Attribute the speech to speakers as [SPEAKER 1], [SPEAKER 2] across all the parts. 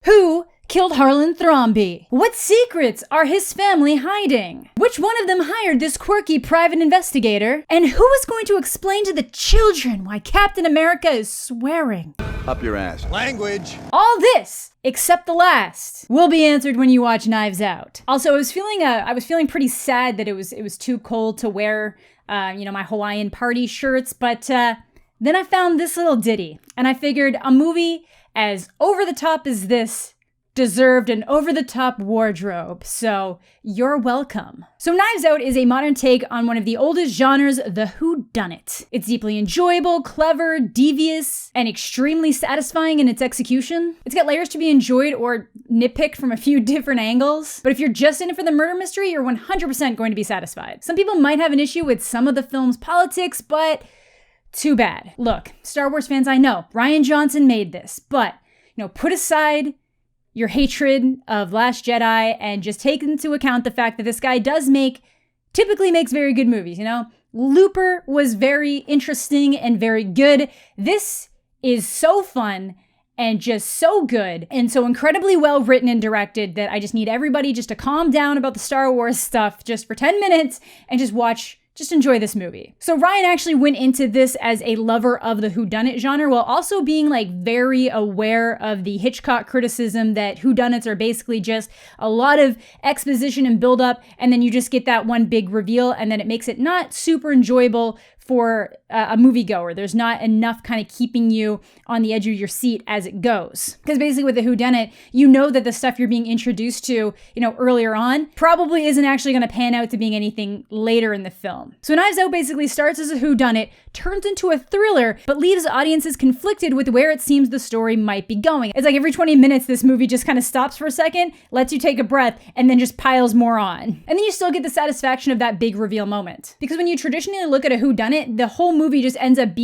[SPEAKER 1] Who killed Harlan Thrombey? What secrets are his family hiding? Which one of them hired this quirky private investigator? And who is going to explain to the children why Captain America is swearing?
[SPEAKER 2] Up your ass. Language.
[SPEAKER 1] All this, except the last, will be answered when you watch Knives Out. Also, I was feeling pretty sad that it was too cold to wear, my Hawaiian party shirts, but then I found this little ditty, and I figured a movie as over the top as this deserved an over-the-top wardrobe, so you're welcome. So Knives Out is a modern take on one of the oldest genres, the whodunit. It's deeply enjoyable, clever, devious, and extremely satisfying in its execution. It's got layers to be enjoyed or nitpicked from a few different angles, but if you're just in it for the murder mystery, you're 100% going to be satisfied. Some people might have an issue with some of the film's politics, but too bad. Look, Star Wars fans, I know, Rian Johnson made this, but, put aside your hatred of Last Jedi and just take into account the fact that this guy typically makes very good movies, Looper was very interesting and very good. This is so fun and just so good and so incredibly well written and directed that I just need everybody just to calm down about the Star Wars stuff just for 10 minutes and just enjoy this movie. So Ryan actually went into this as a lover of the whodunit genre while also being very aware of the Hitchcock criticism that whodunits are basically just a lot of exposition and buildup, and then you just get that one big reveal, and then it makes it not super enjoyable for a moviegoer. There's not enough kind of keeping you on the edge of your seat as it goes. Because basically with the whodunit, that the stuff you're being introduced to, earlier on probably isn't actually going to pan out to being anything later in the film. So Knives Out basically starts as a whodunit, turns into a thriller, but leaves audiences conflicted with where it seems the story might be going. It's like every 20 minutes, this movie just kind of stops for a second, lets you take a breath, and then just piles more on. And then you still get the satisfaction of that big reveal moment. Because when you traditionally look at a whodunit, the whole movie just ends up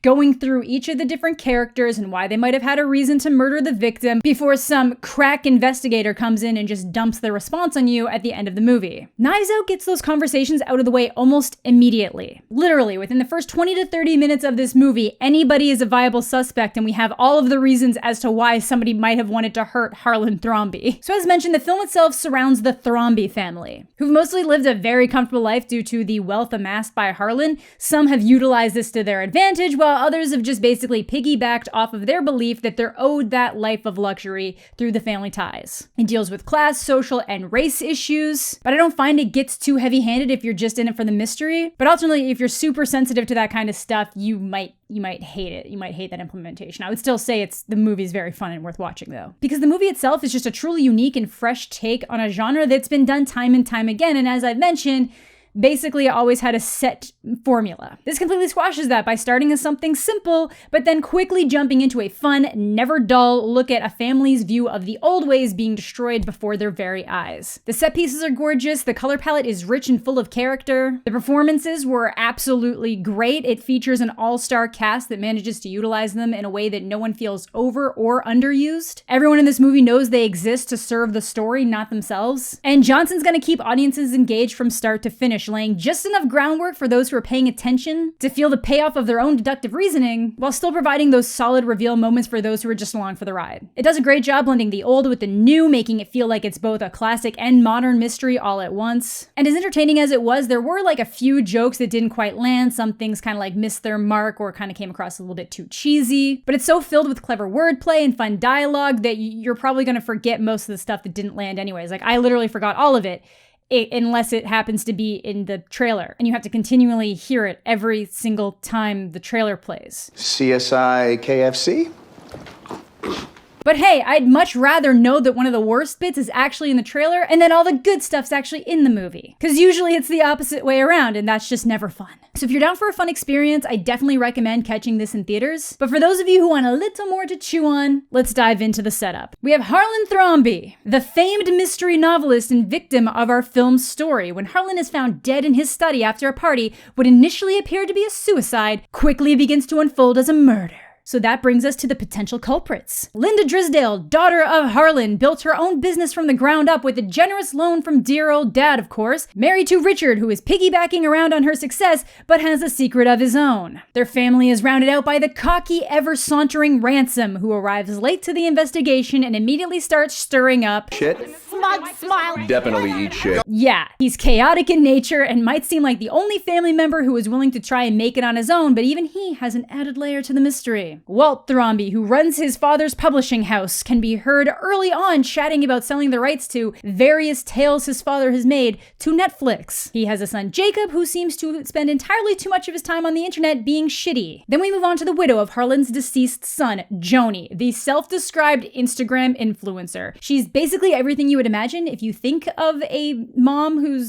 [SPEAKER 1] going through each of the different characters and why they might have had a reason to murder the victim before some crack investigator comes in and just dumps the response on you at the end of the movie. Knives Out gets those conversations out of the way almost immediately. Literally, within the first 20 to 30 minutes of this movie, anybody is a viable suspect, and we have all of the reasons as to why somebody might have wanted to hurt Harlan Thrombey. So as mentioned, the film itself surrounds the Thrombey family, who've mostly lived a very comfortable life due to the wealth amassed by Harlan. Some have utilized this to their advantage, while others have just basically piggybacked off of their belief that they're owed that life of luxury through the family ties. It deals with class, social, and race issues, but I don't find it gets too heavy-handed if you're just in it for the mystery. But ultimately, if you're super sensitive to that kind of stuff, you might hate it. You might hate that implementation. I would still say the movie's very fun and worth watching though. Because the movie itself is just a truly unique and fresh take on a genre that's been done time and time again. And as I've mentioned, basically always had a set formula. This completely squashes that by starting as something simple, but then quickly jumping into a fun, never dull look at a family's view of the old ways being destroyed before their very eyes. The set pieces are gorgeous, the color palette is rich and full of character, the performances were absolutely great. It features an all-star cast that manages to utilize them in a way that no one feels over or underused. Everyone in this movie knows they exist to serve the story, not themselves. And Johnson's gonna keep audiences engaged from start to finish, laying just enough groundwork for those who are paying attention to feel the payoff of their own deductive reasoning, while still providing those solid reveal moments for those who are just along for the ride. It does a great job blending the old with the new, making it feel like it's both a classic and modern mystery all at once. And as entertaining as it was, there were a few jokes that didn't quite land. Some things kind of missed their mark or kind of came across a little bit too cheesy. But it's so filled with clever wordplay and fun dialogue that you're probably going to forget most of the stuff that didn't land anyways. I literally forgot all of it. Unless it happens to be in the trailer, and you have to continually hear it every single time the trailer plays.
[SPEAKER 2] CSI KFC?
[SPEAKER 1] But hey, I'd much rather know that one of the worst bits is actually in the trailer and then all the good stuff's actually in the movie. Because usually it's the opposite way around, and that's just never fun. So if you're down for a fun experience, I definitely recommend catching this in theaters. But for those of you who want a little more to chew on, let's dive into the setup. We have Harlan Thrombey, the famed mystery novelist and victim of our film's story. When Harlan is found dead in his study after a party, what initially appeared to be a suicide quickly begins to unfold as a murder. So that brings us to the potential culprits. Linda Drisdale, daughter of Harlan, built her own business from the ground up with a generous loan from dear old dad, of course, married to Richard, who is piggybacking around on her success, but has a secret of his own. Their family is rounded out by the cocky, ever-sauntering Ransom, who arrives late to the investigation and immediately starts stirring up
[SPEAKER 2] Shit.
[SPEAKER 3] Smug smile.
[SPEAKER 2] Definitely eat shit.
[SPEAKER 1] Yeah, he's chaotic in nature and might seem like the only family member who is willing to try and make it on his own, but even he has an added layer to the mystery. Walt Thrombey, who runs his father's publishing house, can be heard early on chatting about selling the rights to various tales his father has made to Netflix. He has a son, Jacob, who seems to spend entirely too much of his time on the internet being shitty. Then we move on to the widow of Harlan's deceased son, Joni, the self-described Instagram influencer. She's basically everything you would imagine if you think of a mom who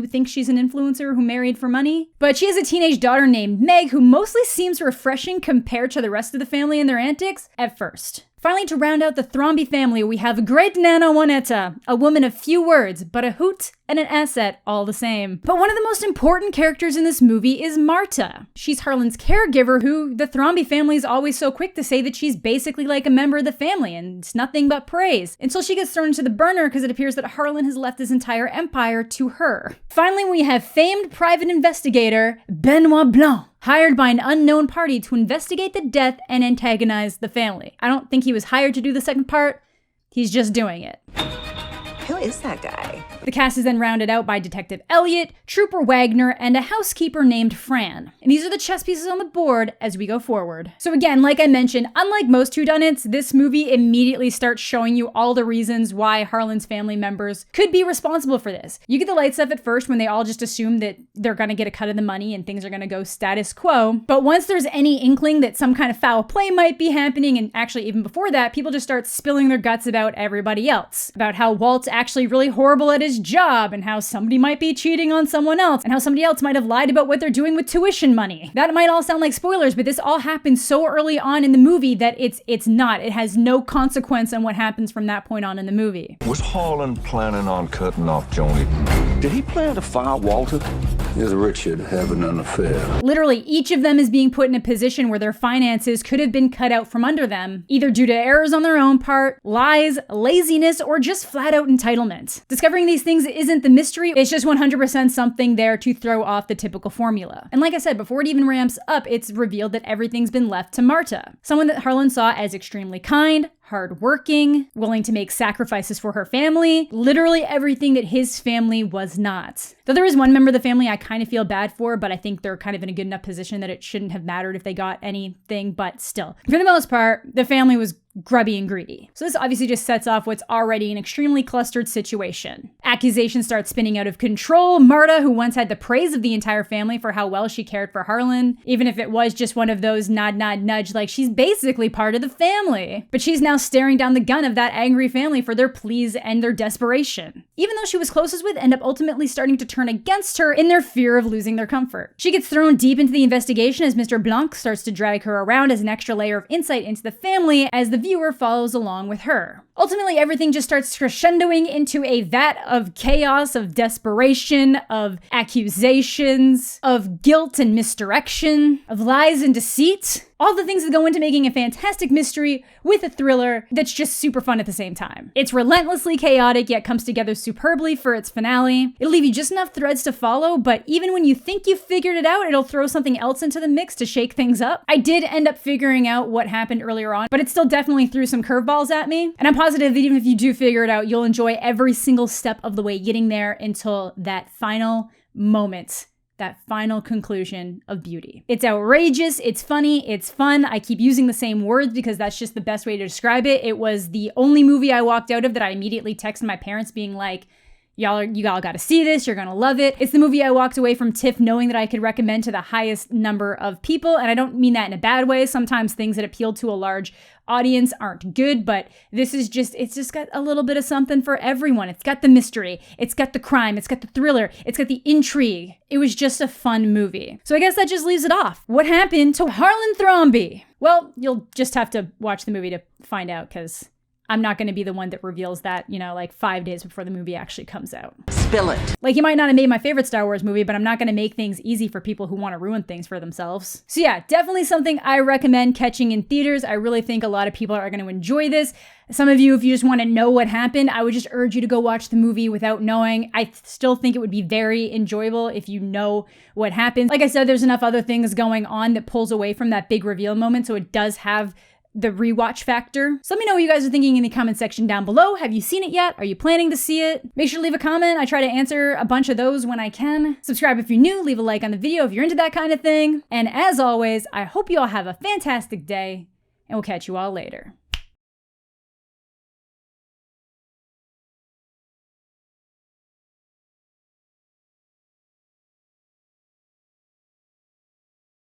[SPEAKER 1] thinks she's an influencer who married for money. But she has a teenage daughter named Meg who mostly seems refreshing compared to the rest of the family and their antics at first. Finally, to round out the Thrombey family, we have great Nana Juanetta, a woman of few words, but a hoot and an asset all the same. But one of the most important characters in this movie is Marta. She's Harlan's caregiver, who the Thrombey family is always so quick to say that she's basically like a member of the family, and it's nothing but praise, until she gets thrown into the burner because it appears that Harlan has left his entire empire to her. Finally, we have famed private investigator Benoit Blanc, hired by an unknown party to investigate the death and antagonize the family. I don't think he was hired to do the second part. He's just doing it.
[SPEAKER 3] Who is that guy?
[SPEAKER 1] The cast is then rounded out by Detective Elliot, Trooper Wagner, and a housekeeper named Fran. And these are the chess pieces on the board as we go forward. So again, like I mentioned, unlike most whodunits, this movie immediately starts showing you all the reasons why Harlan's family members could be responsible for this. You get the light stuff at first when they all just assume that they're gonna get a cut of the money and things are gonna go status quo. But once there's any inkling that some kind of foul play might be happening, and actually even before that, people just start spilling their guts about everybody else. About how Walt's actually really horrible at his job, and how somebody might be cheating on someone else, and how somebody else might have lied about what they're doing with tuition money. That might all sound like spoilers, but this all happens so early on in the movie that it's not. It has no consequence on what happens from that point on in the movie.
[SPEAKER 4] Was Harlan planning on cutting off Joni?
[SPEAKER 2] Did he plan to fire Walter? Is Richard having an affair?
[SPEAKER 1] Literally, each of them is being put in a position where their finances could have been cut out from under them, either due to errors on their own part, lies, laziness, or just flat out entitlement. Discovering these things isn't the mystery, it's just 100% something there to throw off the typical formula. And like I said, before it even ramps up, it's revealed that everything's been left to Marta, someone that Harlan saw as extremely kind, hardworking, willing to make sacrifices for her family, literally everything that his family was not. Though there is one member of the family I kind of feel bad for, but I think they're kind of in a good enough position that it shouldn't have mattered if they got anything, but still. For the most part, the family was grubby and greedy. So this obviously just sets off what's already an extremely clustered situation. Accusations start spinning out of control. Marta, who once had the praise of the entire family for how well she cared for Harlan, even if it was just one of those nod, nod, nudge, like she's basically part of the family. But she's now staring down the gun of that angry family for their pleas and their desperation. Even though she was closest with, end up ultimately starting to turn against her in their fear of losing their comfort. She gets thrown deep into the investigation as Mr. Blanc starts to drag her around as an extra layer of insight into the family as the viewer follows along with her. Ultimately, everything just starts crescendoing into a vat of chaos, of desperation, of accusations, of guilt and misdirection, of lies and deceit. All the things that go into making a fantastic mystery with a thriller that's just super fun at the same time. It's relentlessly chaotic, yet comes together superbly for its finale. It'll leave you just enough threads to follow, but even when you think you've figured it out, it'll throw something else into the mix to shake things up. I did end up figuring out what happened earlier on, but it still definitely threw some curveballs at me. And I'm positive that even if you do figure it out, you'll enjoy every single step of the way getting there until that final moment. That final conclusion of beauty. It's outrageous, it's funny, it's fun. I keep using the same words because that's just the best way to describe it. It was the only movie I walked out of that I immediately texted my parents being like, you all gotta see this, you're gonna love it. It's the movie I walked away from TIFF knowing that I could recommend to the highest number of people, and I don't mean that in a bad way. Sometimes things that appeal to a large audience aren't good, but it's just got a little bit of something for everyone. It's got the mystery, it's got the crime, it's got the thriller, it's got the intrigue. It was just a fun movie. So I guess that just leaves it off. What happened to Harlan Thrombey? Well, you'll just have to watch the movie to find out, because I'm not going to be the one that reveals that, like 5 days before the movie actually comes out.
[SPEAKER 3] Spill it.
[SPEAKER 1] Like, he might not have made my favorite Star Wars movie, but I'm not going to make things easy for people who want to ruin things for themselves. So yeah, definitely something I recommend catching in theaters. I really think a lot of people are going to enjoy this. Some of you, if you just want to know what happened, I would just urge you to go watch the movie without knowing. I still think it would be very enjoyable if you know what happened. Like I said, there's enough other things going on that pulls away from that big reveal moment, so it does have the rewatch factor. So let me know what you guys are thinking in the comment section down below. Have you seen it yet? Are you planning to see it? Make sure to leave a comment. I try to answer a bunch of those when I can. Subscribe if you're new. Leave a like on the video if you're into that kind of thing. And as always, I hope you all have a fantastic day, and we'll catch you all later.